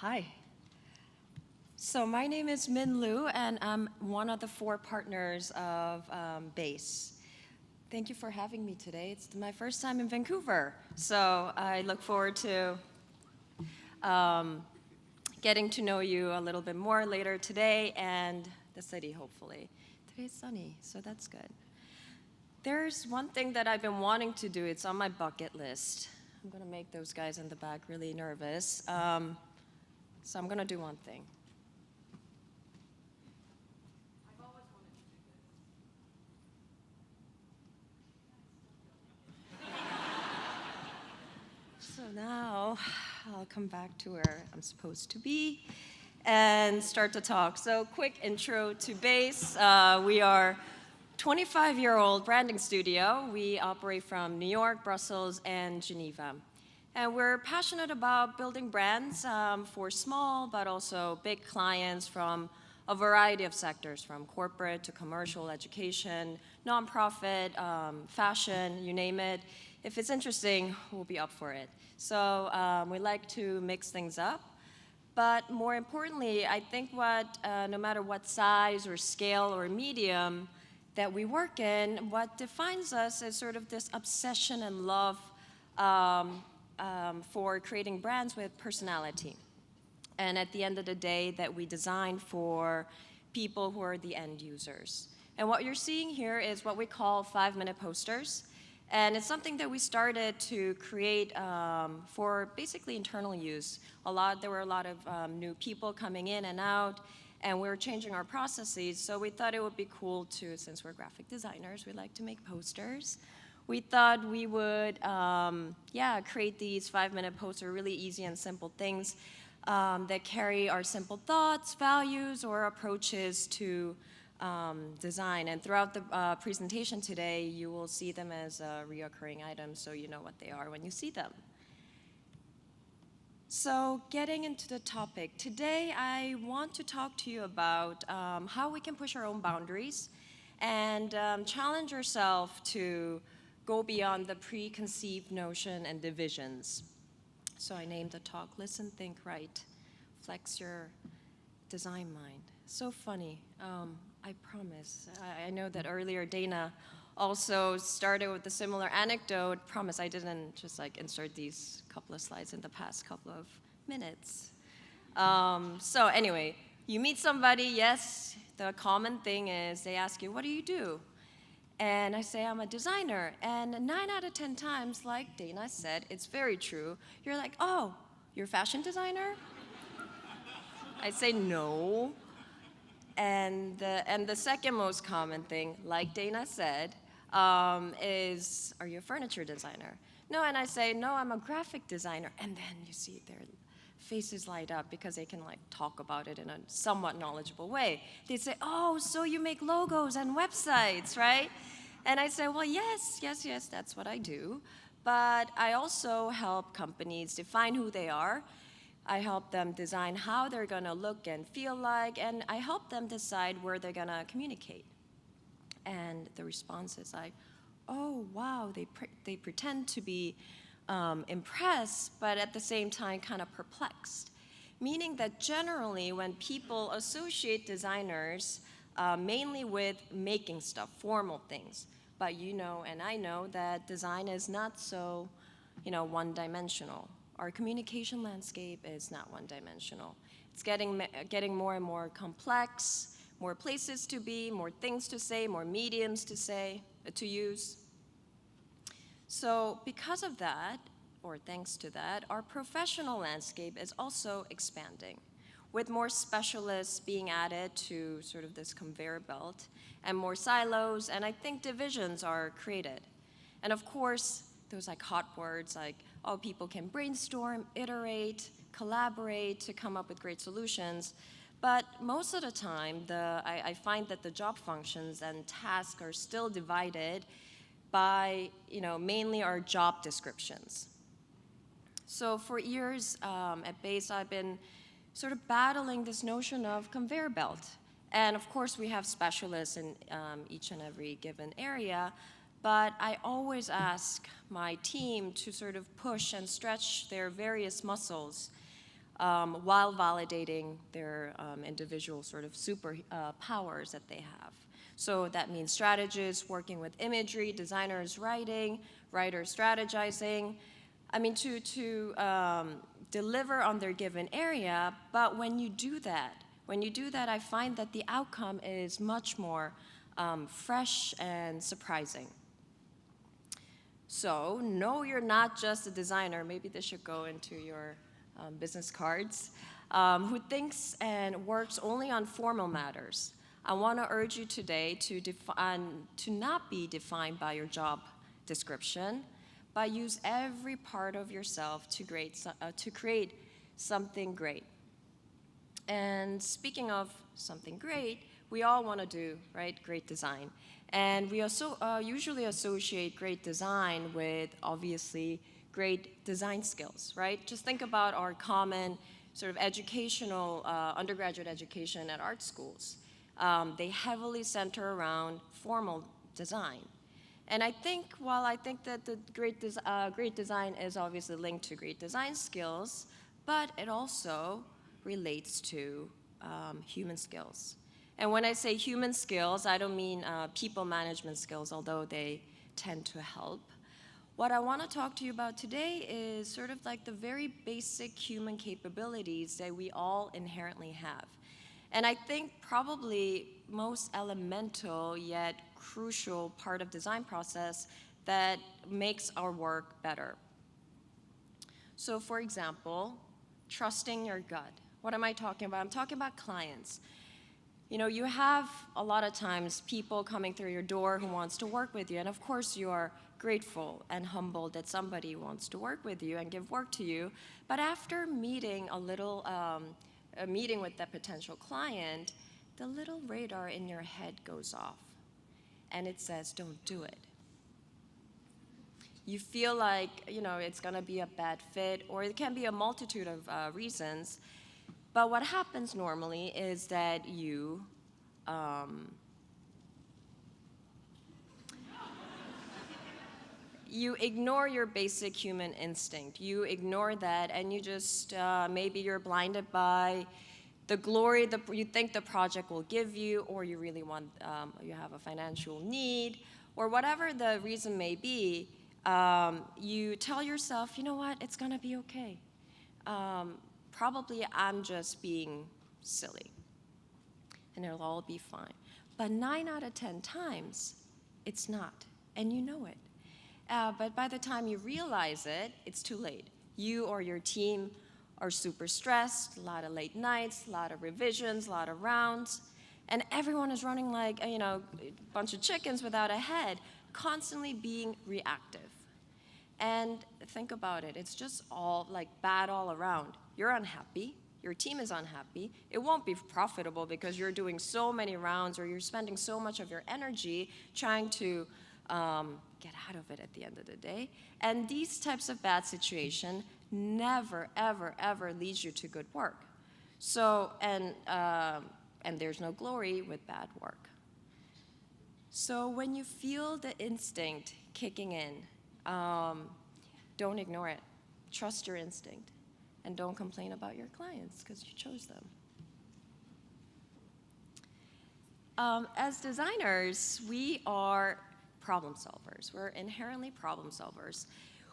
Hi. So my name is Min Liu, and I'm one of the 4 partners of BASE. Thank you for having me today. It's my first time in Vancouver, so I look forward to getting to know you a little bit more later today and the city, hopefully. Today's sunny, so that's good. There's one thing that I've been wanting to do. It's on my bucket list. I'm going to make those guys in the back really nervous. So I'm going to do one thing. I've always wanted to do this. So now I'll come back to where I'm supposed to be and start to talk. So quick intro to BASE. We are 25-year-old branding studio. We operate from New York, Brussels, and Geneva. And we're passionate about building brands for small but also big clients from a variety of sectors, from corporate to commercial, education, nonprofit, fashion, you name it. If it's interesting, we'll be up for it. So we like to mix things up. But more importantly, I think no matter what size or scale or medium that we work in, what defines us is sort of this obsession and love for creating brands with personality. And at the end of the day, that we design for people who are the end users. And what you're seeing here is what we call 5-minute posters. And it's something that we started to create for basically internal use. There were a lot of new people coming in and out, and we were changing our processes. So we thought it would be cool to, since we're graphic designers, we like to make posters. We thought we would, create these 5-minute posters, really easy and simple things that carry our simple thoughts, values, or approaches to design. And throughout the presentation today, you will see them as reoccurring items, so you know what they are when you see them. So getting into the topic, today I want to talk to you about how we can push our own boundaries and challenge ourselves to go beyond the preconceived notion and divisions. So I named the talk, Listen, Think, Write, Flex Your Design Mind. So funny, I promise. I know that earlier Dana also started with a similar anecdote. Promise I didn't just insert these couple of slides in the past couple of minutes. So anyway, you meet somebody, yes, the common thing is they ask you, what do you do? And I say, I'm a designer. And 9 out of 10 times, like Dana said, it's very true. You're like, oh, you're a fashion designer? I say, no. And the second most common thing, like Dana said, is, are you a furniture designer? No, and I say, no, I'm a graphic designer. And then you see their faces light up because they can talk about it in a somewhat knowledgeable way. They say, oh, so you make logos and websites, right? And I say, well, yes, that's what I do. But I also help companies define who they are. I help them design how they're going to look and feel like, and I help them decide where they're going to communicate. And the response is oh, wow, they pretend to be impressed, but at the same time kind of perplexed. Meaning that generally when people associate designers mainly with making stuff, formal things, but you know and I know that design is not so one-dimensional. Our communication landscape is not one-dimensional. It's getting more and more complex, more places to be, more things to say, more mediums to use. So because of that, or thanks to that, our professional landscape is also expanding, with more specialists being added to sort of this conveyor belt, and more silos, and I think divisions are created. And of course, those hot words people can brainstorm, iterate, collaborate to come up with great solutions. But most of the time, I find that the job functions and tasks are still divided by, mainly our job descriptions. So for years at BASE, I've been sort of battling this notion of conveyor belt. And of course, we have specialists in each and every given area, but I always ask my team to sort of push and stretch their various muscles while validating their individual sort of powers that they have. So that means strategists working with imagery, designers writing, writers strategizing. I mean, to deliver on their given area, but when you do that, I find that the outcome is much more fresh and surprising. So, no, you're not just a designer. Maybe this should go into your business cards, who thinks and works only on formal matters. I want to urge you today to not be defined by your job description, but use every part of yourself to create something great. And speaking of something great, we all want to do, right, great design. And we also usually associate great design with, obviously, great design skills, right? Just think about our common sort of educational, undergraduate education at art schools. They heavily center around formal design. And I think, while I think that the great design is obviously linked to great design skills, but it also relates to human skills. And when I say human skills, I don't mean people management skills, although they tend to help. What I want to talk to you about today is sort of like the very basic human capabilities that we all inherently have. And I think probably most elemental yet crucial part of design process that makes our work better. So for example, trusting your gut. What am I talking about? I'm talking about clients. You know, you have a lot of times people coming through your door who wants to work with you, and of course you are grateful and humbled that somebody wants to work with you and give work to you. But after meeting a meeting with that potential client, the little radar in your head goes off, and it says, "Don't do it." You feel like, you know, it's going to be a bad fit, or it can be a multitude of reasons. But what happens normally is that you ignore your basic human instinct. You ignore that, and you just, maybe you're blinded by the glory you think the project will give you, or you really want, you have a financial need, or whatever the reason may be, you tell yourself, you know what, it's going to be okay. Probably I'm just being silly, and it'll all be fine. But 9 out of 10 times, it's not, and you know it. But by the time you realize it, it's too late. You or your team are super stressed, a lot of late nights, a lot of revisions, a lot of rounds, and everyone is running like, you know, a bunch of chickens without a head, constantly being reactive. And think about it, it's just all like bad all around. You're unhappy, your team is unhappy, it won't be profitable because you're doing so many rounds or you're spending so much of your energy trying to get out of it at the end of the day. And these types of bad situations never, ever, ever leads you to good work. So, and there's no glory with bad work. So when you feel the instinct kicking in, don't ignore it. Trust your instinct. And don't complain about your clients because you chose them. As designers, we are problem solvers. We're inherently problem solvers.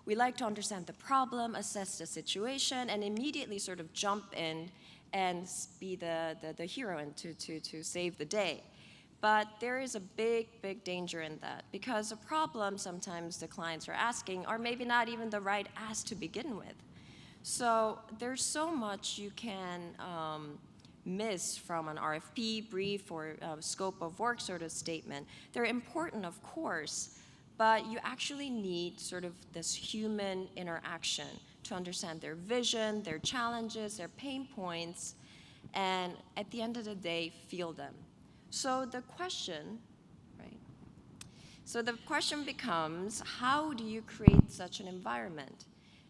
We like to understand the problem, assess the situation, and immediately sort of jump in and be the hero and to save the day. But there is a big, big danger in that, because a problem sometimes the clients are asking are maybe not even the right ask to begin with. So there's so much you can miss from an RFP, brief, or scope of work sort of statement. They're important, of course, but you actually need sort of this human interaction to understand their vision, their challenges, their pain points, and at the end of the day, feel them. So the question, right? So the question becomes, how do you create such an environment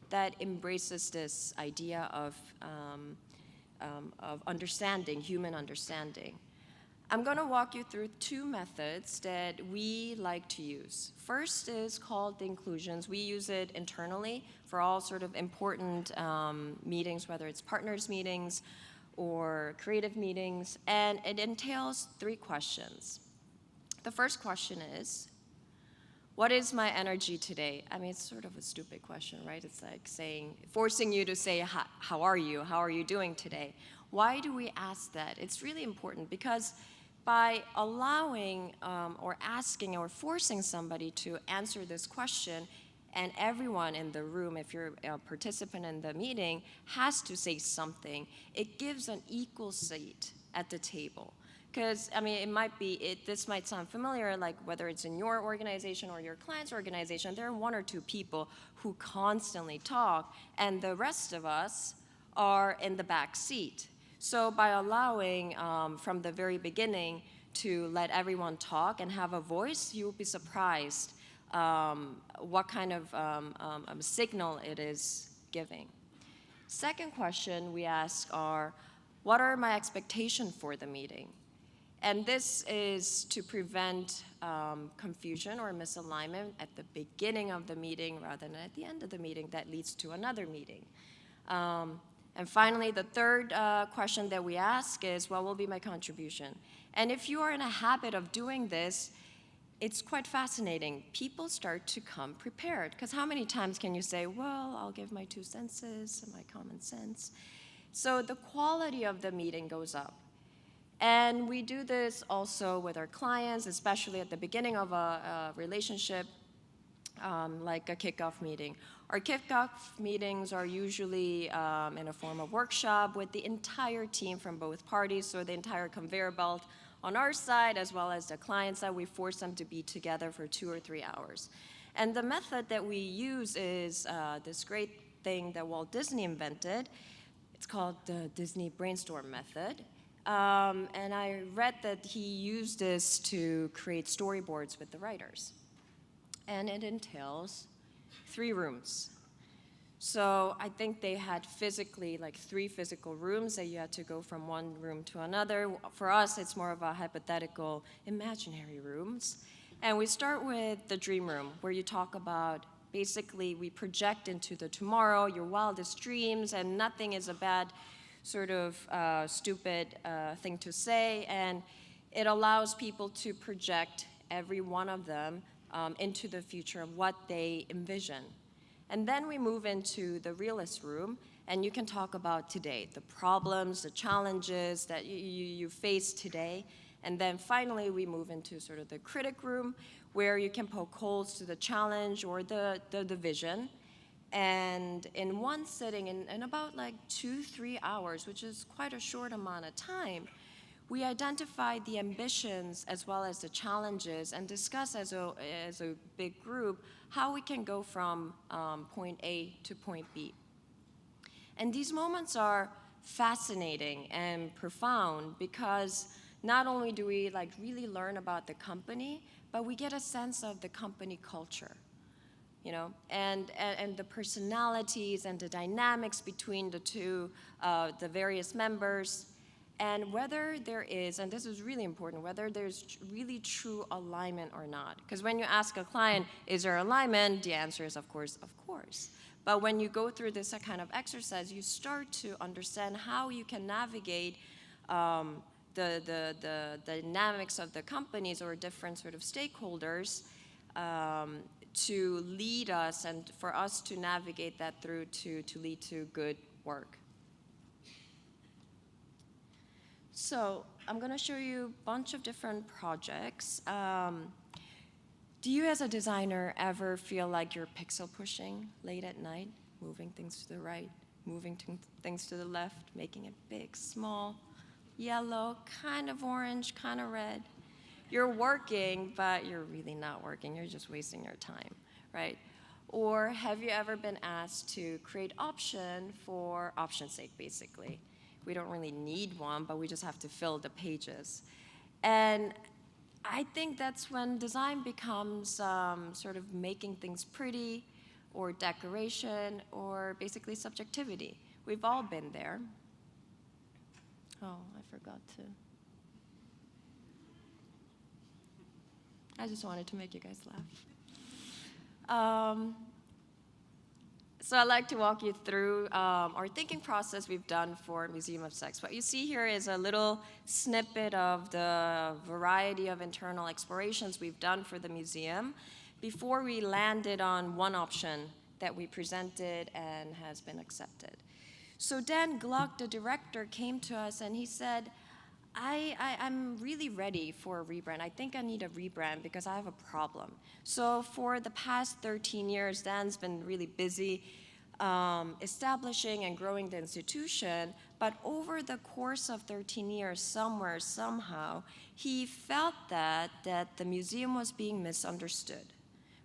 that embraces this idea of understanding, human understanding? I'm going to walk you through two methods that we like to use. First is called the inclusions. We use it internally for all sort of important meetings, whether it's partners meetings or creative meetings, and it entails 3 questions. The first question is, what is my energy today? I mean, it's sort of a stupid question, right? It's like forcing you to say, how are you? How are you doing today? Why do we ask that? It's really important because by allowing or asking or forcing somebody to answer this question, and everyone in the room, if you're a participant in the meeting, has to say something, it gives an equal seat at the table. Because, I mean, this might sound familiar, like whether it's in your organization or your client's organization, there are 1 or 2 people who constantly talk, and the rest of us are in the back seat. So by allowing from the very beginning to let everyone talk and have a voice, you'll be surprised what kind of signal it is giving. Second question we ask are, what are my expectations for the meeting? And this is to prevent confusion or misalignment at the beginning of the meeting rather than at the end of the meeting that leads to another meeting. And finally, the third question that we ask is, what will be my contribution? And if you are in a habit of doing this, it's quite fascinating. People start to come prepared. Because how many times can you say, well, I'll give my 2 senses and my common sense? So the quality of the meeting goes up. And we do this also with our clients, especially at the beginning of a relationship, like a kickoff meeting. Our kickoff meetings are usually in a form of workshop with the entire team from both parties, so the entire conveyor belt on our side as well as the client side. We force them to be together for 2 or 3 hours. And the method that we use is this great thing that Walt Disney invented. It's called the Disney brainstorm method. And I read that he used this to create storyboards with the writers. And it entails 3 rooms. So I think they had physically, like 3 physical rooms that you had to go from one room to another. For us, it's more of a hypothetical imaginary rooms. And we start with the dream room, where you talk about, basically, we project into the tomorrow, your wildest dreams, and nothing is a bad sort of stupid thing to say. And it allows people to project every one of them into the future of what they envision. And then we move into the realist room, and you can talk about today, the problems, the challenges that you face today. And then finally, we move into sort of the critic room, where you can poke holes to the challenge or the vision. And in one sitting, in about like 2-3 hours, which is quite a short amount of time, we identify the ambitions as well as the challenges and discuss as a big group how we can go from point A to point B. And these moments are fascinating and profound because not only do we like really learn about the company, but we get a sense of the company culture, you know, and the personalities and the dynamics between the various members. And whether there is, and this is really important, whether there's really true alignment or not. Because when you ask a client, is there alignment? The answer is, of course, of course. But when you go through this kind of exercise, you start to understand how you can navigate the dynamics of the companies or different sort of stakeholders to lead us and for us to navigate that through to lead to good work. So I'm going to show you a bunch of different projects. Do you as a designer ever feel like you're pixel pushing late at night, moving things to the right, moving things to the left, making it big, small, yellow, kind of orange, kind of red? You're working, but you're really not working. You're just wasting your time, right? Or have you ever been asked to create option for option's sake, basically? We don't really need one, but we just have to fill the pages. And I think that's when design becomes sort of making things pretty, or decoration, or basically subjectivity. We've all been there. Oh, I forgot to. I just wanted to make you guys laugh. So I'd like to walk you through our thinking process we've done for Museum of Sex. What you see here is a little snippet of the variety of internal explorations we've done for the museum before we landed on one option that we presented and has been accepted. So Dan Gluck, the director, came to us and he said, I'm really ready for a rebrand. I think I need a rebrand because I have a problem. So for the past 13 years, Dan's been really busy establishing and growing the institution, but over the course of 13 years, somewhere, somehow, he felt that the museum was being misunderstood,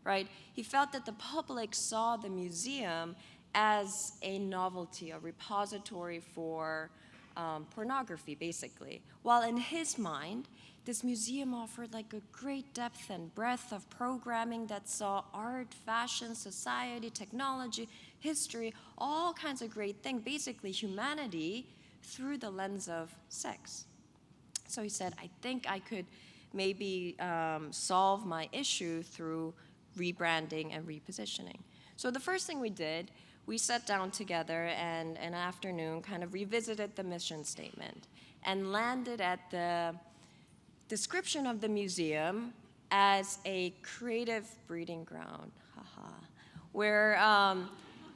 right? He felt that the public saw the museum as a novelty, a repository for pornography, basically. While in his mind, this museum offered like a great depth and breadth of programming that saw art, fashion, society, technology, history, all kinds of great things, basically humanity through the lens of sex. So he said, I think I could maybe solve my issue through rebranding and repositioning. So the first thing we did, we sat down together and an afternoon kind of revisited the mission statement and landed at the description of the museum as a creative breeding ground, where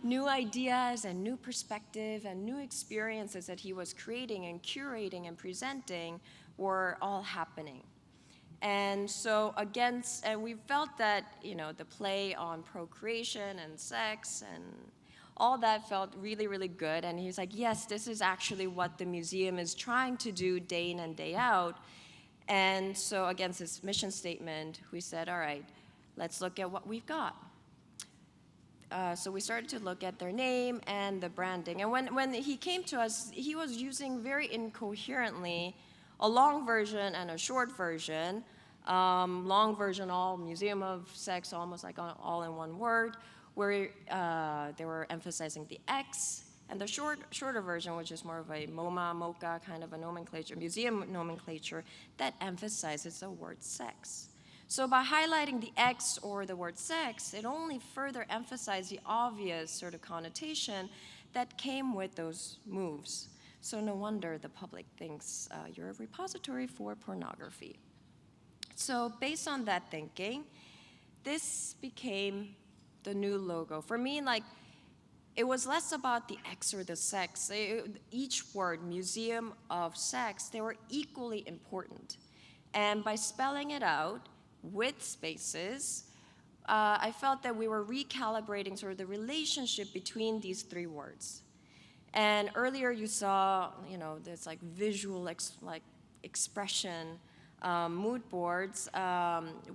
new ideas and new perspective and new experiences that he was creating and curating and presenting were all happening. And so and we felt that, the play on procreation and sex and all that felt really, really good. And he's like, yes, this is actually what the museum is trying to do day in and day out. And so against this mission statement, we said, all right, let's look at what we've got. So we started to look at their name and the branding. And when he came to us, he was using very incoherently a long version and a short version. Long version, all Museum of Sex, almost like all in one word, where they were emphasizing the X, and the shorter version, which is more of a MoMA, MoCA kind of a nomenclature, museum nomenclature, that emphasizes the word sex. So by highlighting the X or the word sex, it only further emphasized the obvious sort of connotation that came with those moves. So no wonder the public thinks you're a repository for pornography. So based on that thinking, this became the new logo. For me, it was less about the X or the sex. Each word, Museum of Sex, they were equally important. And by spelling it out with spaces, I felt that we were recalibrating sort of the relationship between these three words. And earlier you saw, this visual expression mood boards,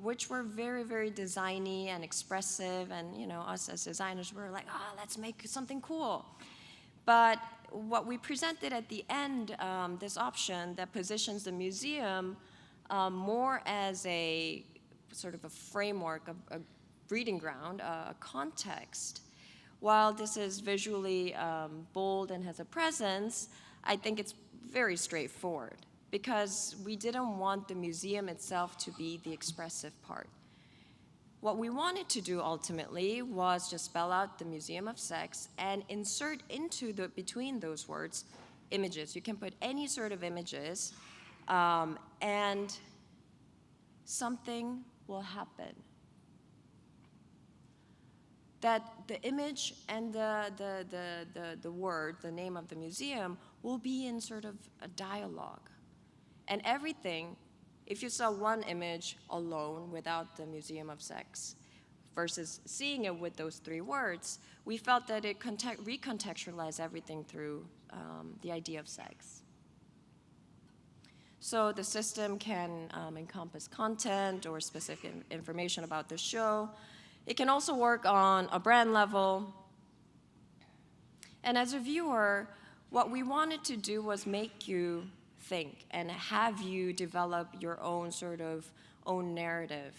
which were very, very designy and expressive, and us as designers were like, let's make something cool. But what we presented at the end, this option that positions the museum more as a sort of a framework, a breeding ground, a context. While this is visually bold and has a presence, I think it's very straightforward, because we didn't want the museum itself to be the expressive part. What we wanted to do ultimately was just spell out the Museum of Sex and insert between those words images. You can put any sort of images, and something will happen. That the image and the word, the name of the museum, will be in sort of a dialogue. And everything, if you saw one image alone without the Museum of Sex versus seeing it with those three words, we felt that it recontextualized everything through the idea of sex. So the system can encompass content or specific information about the show. It can also work on a brand level. And as a viewer, what we wanted to do was make you think and have you develop your own own narrative.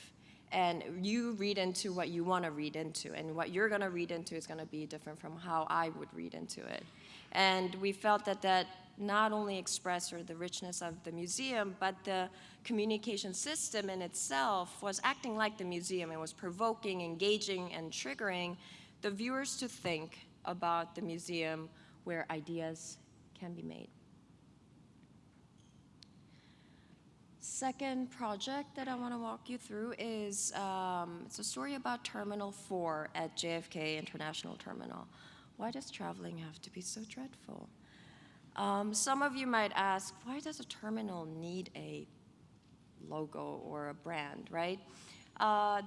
And you read into what you want to read into. And what you're going to read into is going to be different from how I would read into it. And we felt that not only express the richness of the museum, but the communication system in itself was acting like the museum. It was provoking, engaging, and triggering the viewers to think about the museum where ideas can be made. Second project that I want to walk you through is it's a story about Terminal 4 at JFK International Terminal. Why does traveling have to be so dreadful? Some of you might ask, why does a terminal need a logo or a brand, right?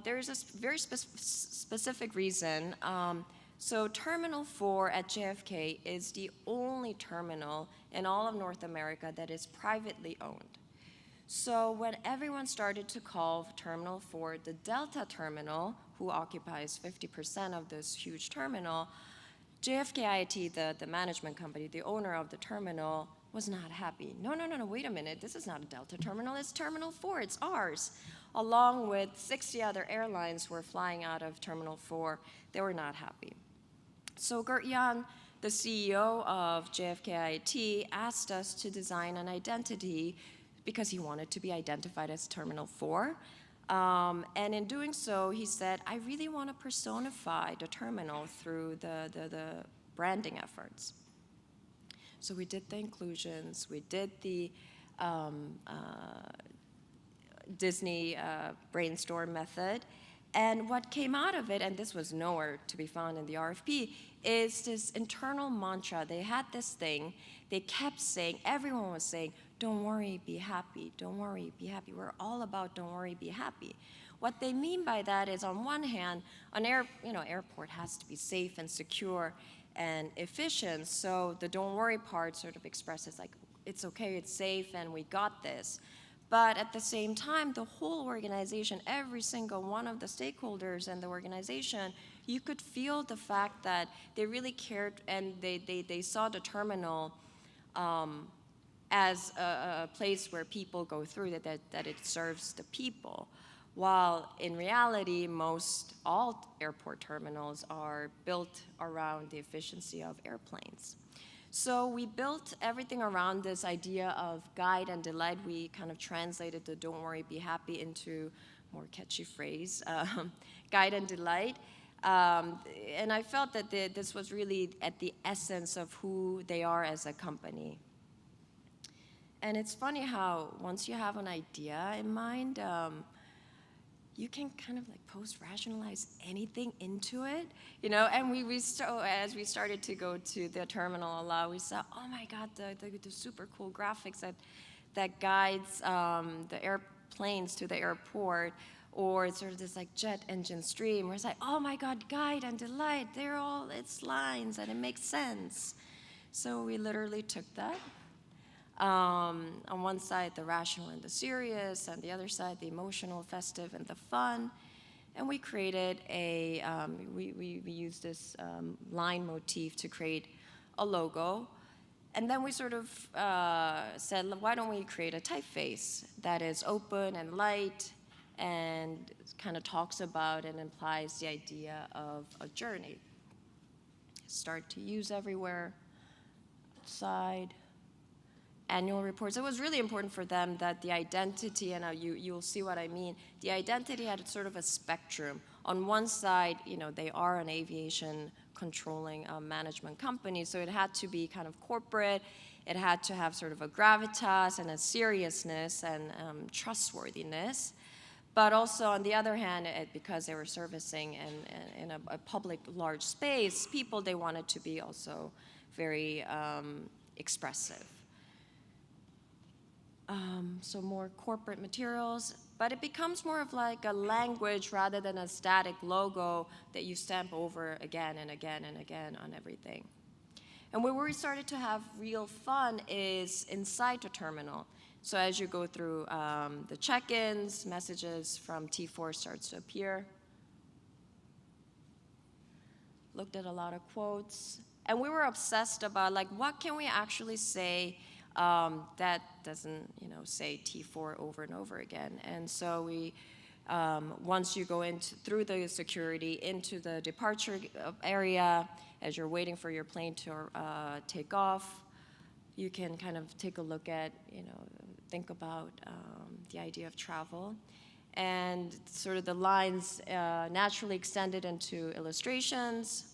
There's a very specific reason. So Terminal 4 at JFK is the only terminal in all of North America that is privately owned. So when everyone started to call Terminal 4 the Delta Terminal, who occupies 50% of this huge terminal, JFK IIT, the management company, the owner of the terminal, was not happy. No, wait a minute, this is not a Delta Terminal, it's Terminal 4, it's ours. Along with 60 other airlines who were flying out of Terminal 4, they were not happy. So Gert Jan, the CEO of JFK IIT, asked us to design an identity because he wanted to be identified as Terminal 4. And in doing so, he said, I really want to personify the terminal through the branding efforts. So we did the inclusions, we did the Disney brainstorm method, and what came out of it, and this was nowhere to be found in the RFP, is this internal mantra. They had this thing, they kept saying, everyone was saying, don't worry, be happy, don't worry, be happy. We're all about don't worry, be happy. What they mean by that is, on one hand, an airport has to be safe and secure and efficient, so the don't worry part sort of expresses like, it's okay, it's safe, and we got this. But at the same time, the whole organization, every single one of the stakeholders in the organization, you could feel the fact that they really cared, and they saw the terminal as a place where people go through, that it serves the people. While in reality, all airport terminals are built around the efficiency of airplanes. So we built everything around this idea of guide and delight. We kind of translated the don't worry, be happy into a more catchy phrase, guide and delight. And I felt that this was really at the essence of who they are as a company. And it's funny how once you have an idea in mind, you can kind of like post-rationalize anything into it, and as we started to go to the terminal a lot, we saw, oh my God, the super cool graphics that guides the airplanes to the airport, or it's sort of this like jet engine stream where it's like, oh my God, guide and delight, it's lines and it makes sense. So we literally took that. On one side, the rational and the serious, and the other side, the emotional, festive, and the fun. And we created we used this line motif to create a logo. And then we sort of said, why don't we create a typeface that is open and light and kind of talks about and implies the idea of a journey. Start to use everywhere, outside. Annual reports. It was really important for them that the identity, and you'll see what I mean, the identity had sort of a spectrum. On one side, they are an aviation controlling management company, so it had to be kind of corporate. It had to have sort of a gravitas and a seriousness and trustworthiness. But also, on the other hand, because they were servicing in a public large space, people, they wanted to be also very expressive. So more corporate materials, but it becomes more of like a language rather than a static logo that you stamp over again and again and again on everything. And where we started to have real fun is inside the terminal. So as you go through the check-ins, messages from T4 starts to appear. Looked at a lot of quotes, and we were obsessed about like, what can we actually say that doesn't, say T4 over and over again. And so we, once you go through the security into the departure area, as you're waiting for your plane to take off, you can kind of take a look at, think about the idea of travel. And sort of the lines naturally extended into illustrations.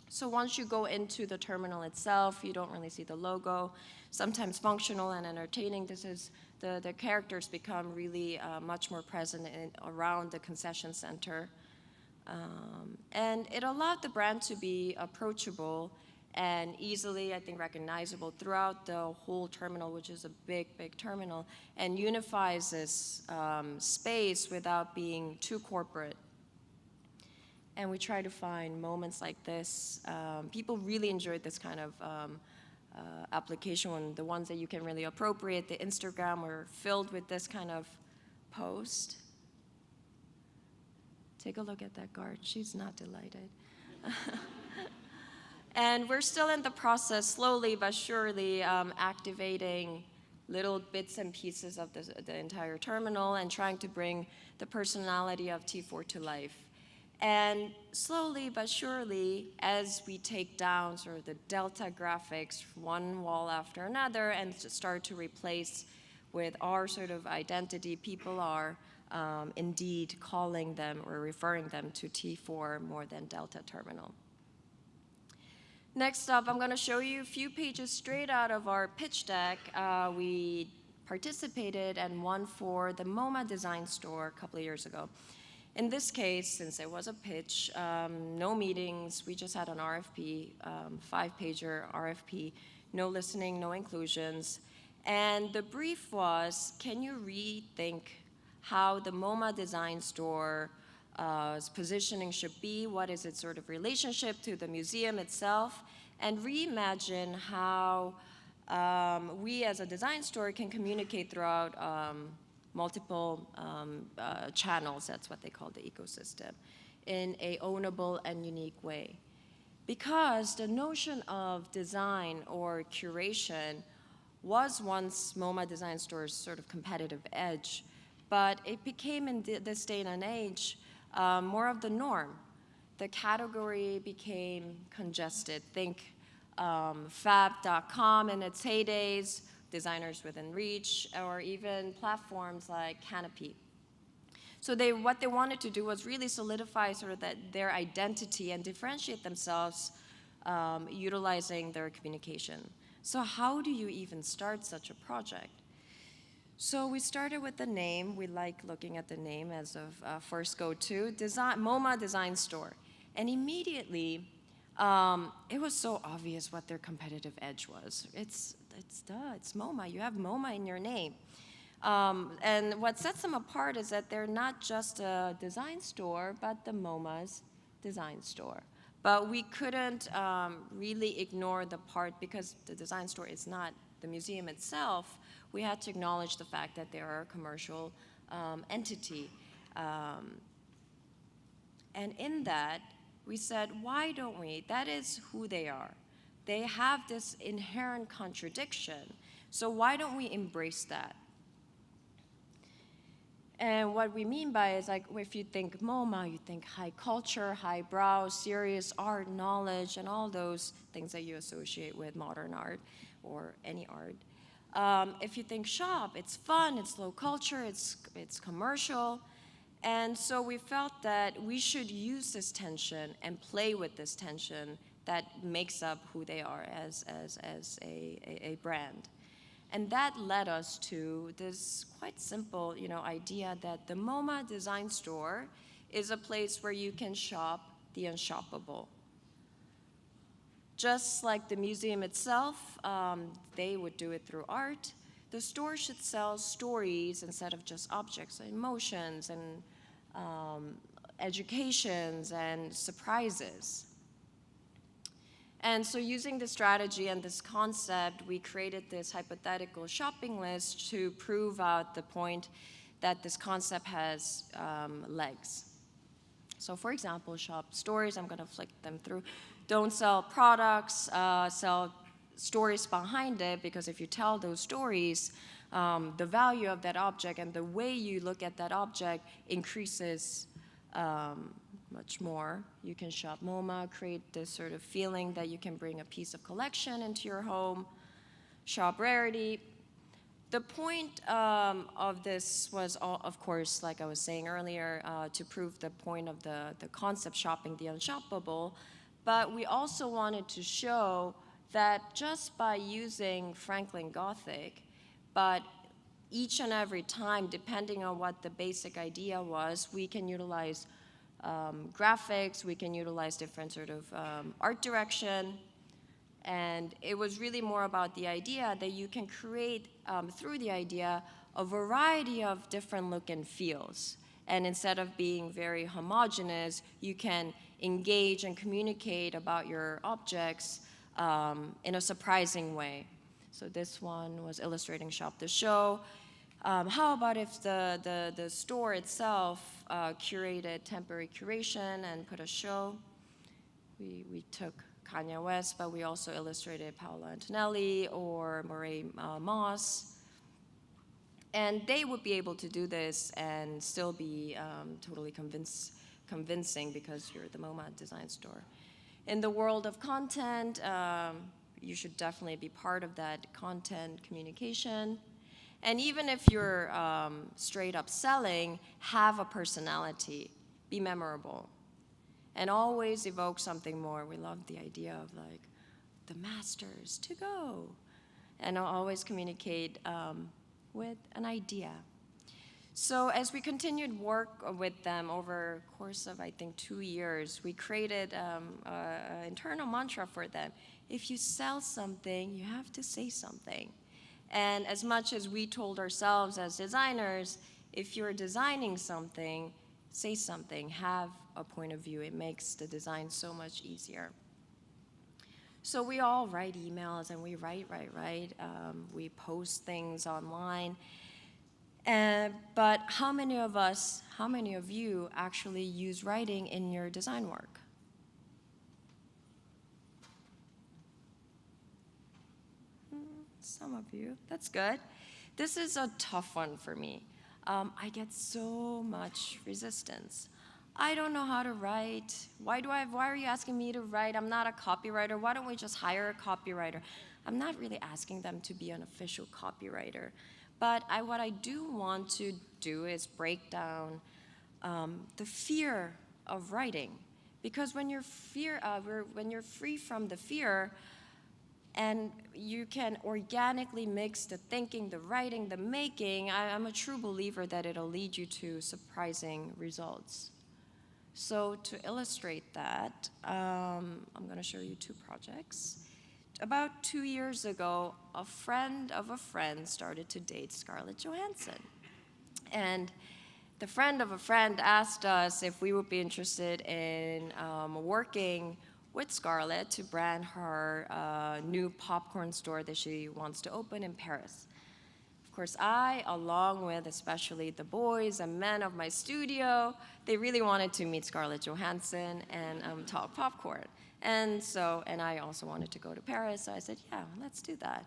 So once you go into the terminal itself, you don't really see the logo. Sometimes functional and entertaining. This is the characters become really much more present around the concession center. And it allowed the brand to be approachable and easily, I think, recognizable throughout the whole terminal, which is a big, big terminal, and unifies this space without being too corporate. And we try to find moments like this. People really enjoyed this kind of application, when the ones that you can really appropriate. The Instagram were filled with this kind of post. Take a look at that guard. She's not delighted. And we're still in the process, slowly but surely, activating little bits and pieces of the entire terminal and trying to bring the personality of T4 to life. And slowly but surely, as we take down sort of the delta graphics, one wall after another, and start to replace with our sort of identity, people are indeed calling them or referring them to T4 more than Delta Terminal. Next up, I'm going to show you a few pages straight out of our pitch deck. We participated and won for the MoMA design store a couple of years ago. In this case, since it was a pitch, no meetings, we just had an RFP, 5-pager RFP, no listening, no inclusions. And the brief was, can you rethink how the MoMA design store positioning should be, what is its sort of relationship to the museum itself, and reimagine how we as a design store can communicate throughout multiple channels, that's what they call the ecosystem, in a ownable and unique way. Because the notion of design or curation was once MoMA design store's sort of competitive edge, but it became in this day and age more of the norm. The category became congested. Think fab.com in its heydays, Designers Within Reach, or even platforms like Canopy. So what they wanted to do was really solidify sort of their identity and differentiate themselves utilizing their communication. So how do you even start such a project? So we started with the name. We like looking at the name as of first go-to, MoMA Design Store. And immediately, it was so obvious what their competitive edge was. It's MoMA. You have MoMA in your name. And what sets them apart is that they're not just a design store, but the MoMA's design store. But we couldn't really ignore the part, because the design store is not the museum itself. We had to acknowledge the fact that they are a commercial entity. And in that, we said, why don't we? That is who they are. They have this inherent contradiction. So why don't we embrace that? And what we mean by is, like, if you think MoMA, you think high culture, highbrow, serious art, knowledge, and all those things that you associate with modern art or any art. If you think shop, it's fun, it's low culture, it's commercial. And so we felt that we should use this tension and play with this tension that makes up who they are as a brand. And that led us to this quite simple, idea that the MoMA Design Store is a place where you can shop the unshoppable. Just like the museum itself, they would do it through art. The store should sell stories instead of just objects, emotions, and educations and surprises. And so using this strategy and this concept, we created this hypothetical shopping list to prove out the point that this concept has legs. So for example, shop stories, I'm gonna flick them through. Don't sell products, sell stories behind it, because if you tell those stories, the value of that object and the way you look at that object increases much more. You can shop MoMA, create this sort of feeling that you can bring a piece of collection into your home. shop rarity. The point of this was, of course, like I was saying earlier, to prove the point of the concept shopping the unshoppable, but we also wanted to show that just by using Franklin Gothic, but each and every time, depending on what the basic idea was, we can utilize graphics, we can utilize different sort of art direction, and it was really more about the idea that you can create, through the idea, a variety of different look and feels. And instead of being very homogeneous, you can engage and communicate about your objects in a surprising way. So this one was illustrating Shop the Show. How about if the store itself curated temporary curation and put a show? We took Kanye West, but we also illustrated Paolo Antonelli or Murray Moss. And they would be able to do this and still be totally convincing because you're the MoMA design store. In the world of content, you should definitely be part of that content communication. And even if you're straight up selling, have a personality, be memorable. And always evoke something more. We love the idea of like the masters to go. And I'll always communicate with an idea. So as we continued work with them over the course of, I think, 2 years, we created an internal mantra for them. If you sell something, you have to say something. And as much as we told ourselves as designers, if you're designing something, say something, have a point of view. It makes the design so much easier. So we all write emails and we write. We post things online. But how many of you actually use writing in your design work? Some of you, that's good. This is a tough one for me. I get so much resistance. I don't know how to write. Why are you asking me to write? I'm not a copywriter. Why don't we just hire a copywriter? I'm not really asking them to be an official copywriter. But what I do want to do is break down the fear of writing. Because when you're free from the fear, and you can organically mix the thinking, the writing, the making, I'm a true believer that it'll lead you to surprising results. So to illustrate that, I'm going to show you 2 projects. About 2 years ago, a friend of a friend started to date Scarlett Johansson. And the friend of a friend asked us if we would be interested in working with Scarlett to brand her new popcorn store that she wants to open in Paris. Of course, I, along with especially the boys and men of my studio, they really wanted to meet Scarlett Johansson and talk popcorn. And I also wanted to go to Paris, so I said, yeah, let's do that.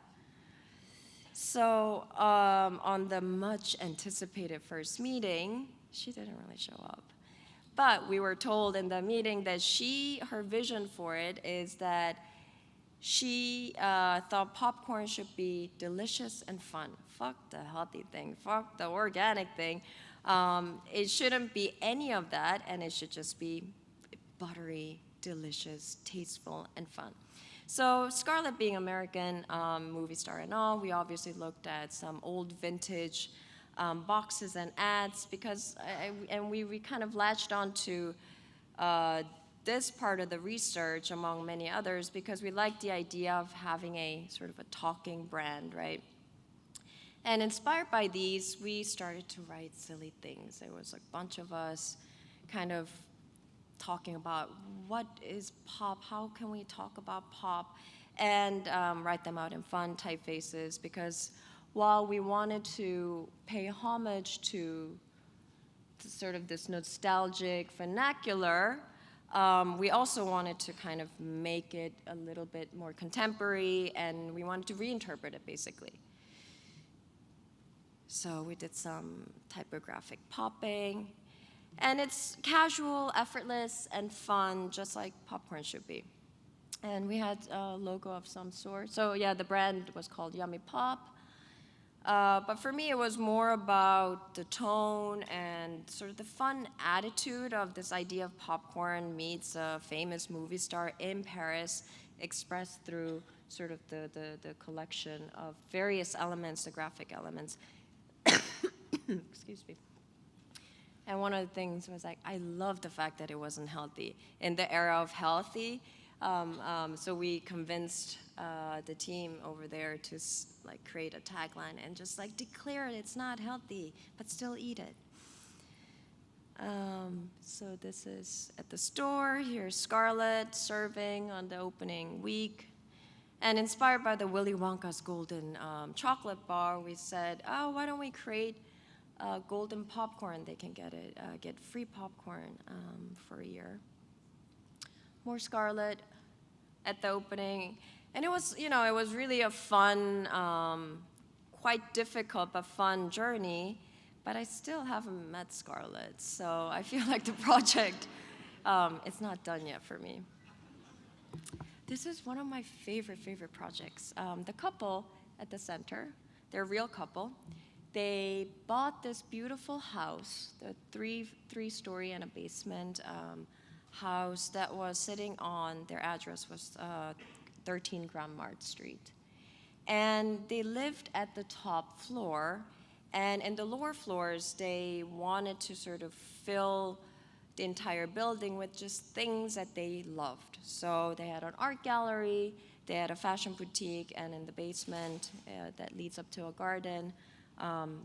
So on the much anticipated first meeting, she didn't really show up. But we were told in the meeting that her vision for it is that she thought popcorn should be delicious and fun. Fuck the healthy thing, fuck the organic thing. It shouldn't be any of that, and it should just be buttery, delicious, tasteful, and fun. So Scarlett, being American, movie star and all, we obviously looked at some old vintage boxes and ads because, we kind of latched onto this part of the research among many others because we liked the idea of having a sort of a talking brand, right? And inspired by these, we started to write silly things. There was a bunch of us kind of talking about what is pop, how can we talk about pop, and write them out in fun typefaces because while we wanted to pay homage to sort of this nostalgic vernacular, we also wanted to kind of make it a little bit more contemporary, and we wanted to reinterpret it, basically. So we did some typographic popping, and it's casual, effortless, and fun, just like popcorn should be. And we had a logo of some sort. So yeah, the brand was called Yummy Pop. But for me, it was more about the tone and sort of the fun attitude of this idea of popcorn meets a famous movie star in Paris, expressed through sort of the collection of various elements, the graphic elements. Excuse me. And one of the things was like, I love the fact that it wasn't healthy. In the era of healthy, so we convinced the team over there to like create a tagline and just like declare it's not healthy, but still eat it. So this is at the store. Here's Scarlett serving on the opening week. And inspired by the Willy Wonka's golden chocolate bar, we said, oh, why don't we create golden popcorn? They can get free popcorn for a year. More Scarlett at the opening. And it was, it was really a fun, quite difficult but fun journey. But I still haven't met Scarlett, so I feel like the project, it's not done yet for me. This is one of my favorite projects. The couple at the center, they're a real couple. They bought this beautiful house, the three-story and a basement house that was sitting on, their address was 13 Grand Mart Street. And they lived at the top floor, and in the lower floors, they wanted to sort of fill the entire building with just things that they loved. So they had an art gallery, they had a fashion boutique, and in the basement that leads up to a garden,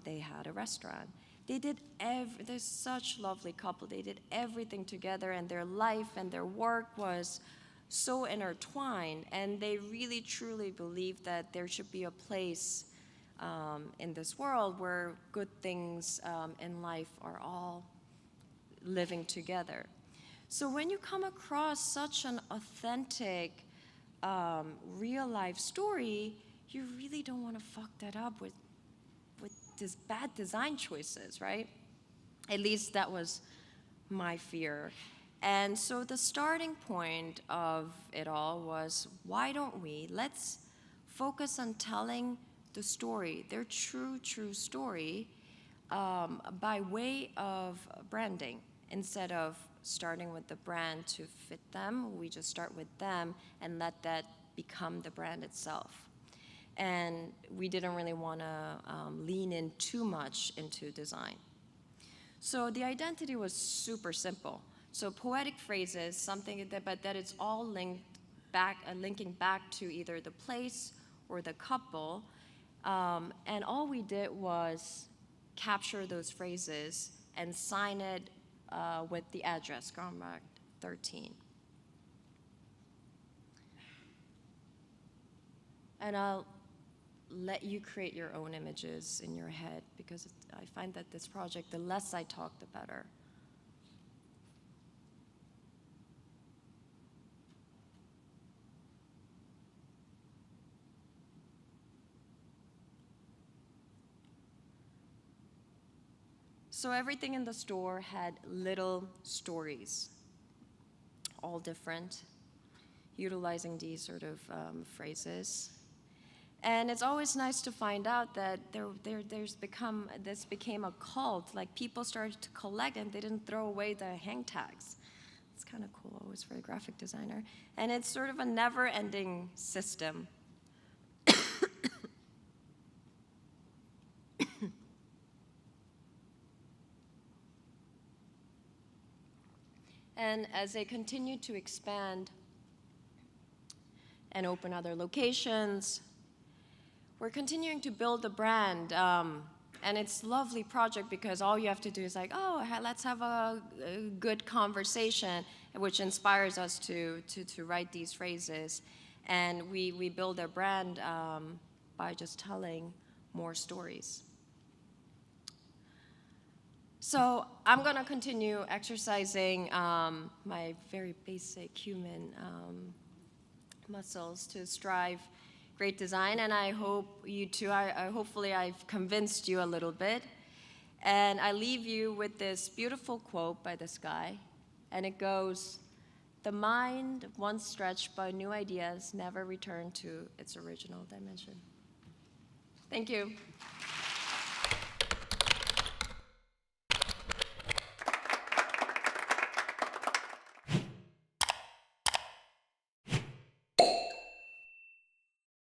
they had a restaurant. They're such a lovely couple. They did everything together, and their life and their work was so intertwined, and they really truly believed that there should be a place in this world where good things in life are all living together. So when you come across such an authentic, real life story, you really don't want to fuck that up with these bad design choices, right? At least that was my fear. And so the starting point of it all was, why don't let's focus on telling the story, their true story, by way of branding. Instead of starting with the brand to fit them, we just start with them and let that become the brand itself. And we didn't really want to lean in too much into design. So the identity was super simple. So poetic phrases, something but that it's all linking back to either the place or the couple. And all we did was capture those phrases and sign it with the address, Grand Mart 13. And I'll let you create your own images in your head, because I find that this project, the less I talk, the better. So everything in the store had little stories, all different, utilizing these sort of phrases. And it's always nice to find out that this became a cult. Like, people started to collect and they didn't throw away the hang tags. It's kind of cool, always, for a graphic designer. And it's sort of a never-ending system. And as they continue to expand and open other locations, we're continuing to build the brand. And it's a lovely project because all you have to do is like, oh, let's have a good conversation, which inspires us to write these phrases. And we build our brand by just telling more stories. So I'm going to continue exercising my very basic human muscles to strive great design, and I hope you too. Hopefully I've convinced you a little bit. And I leave you with this beautiful quote by this guy, and it goes, The mind, once stretched by new ideas, never returned to its original dimension. Thank you.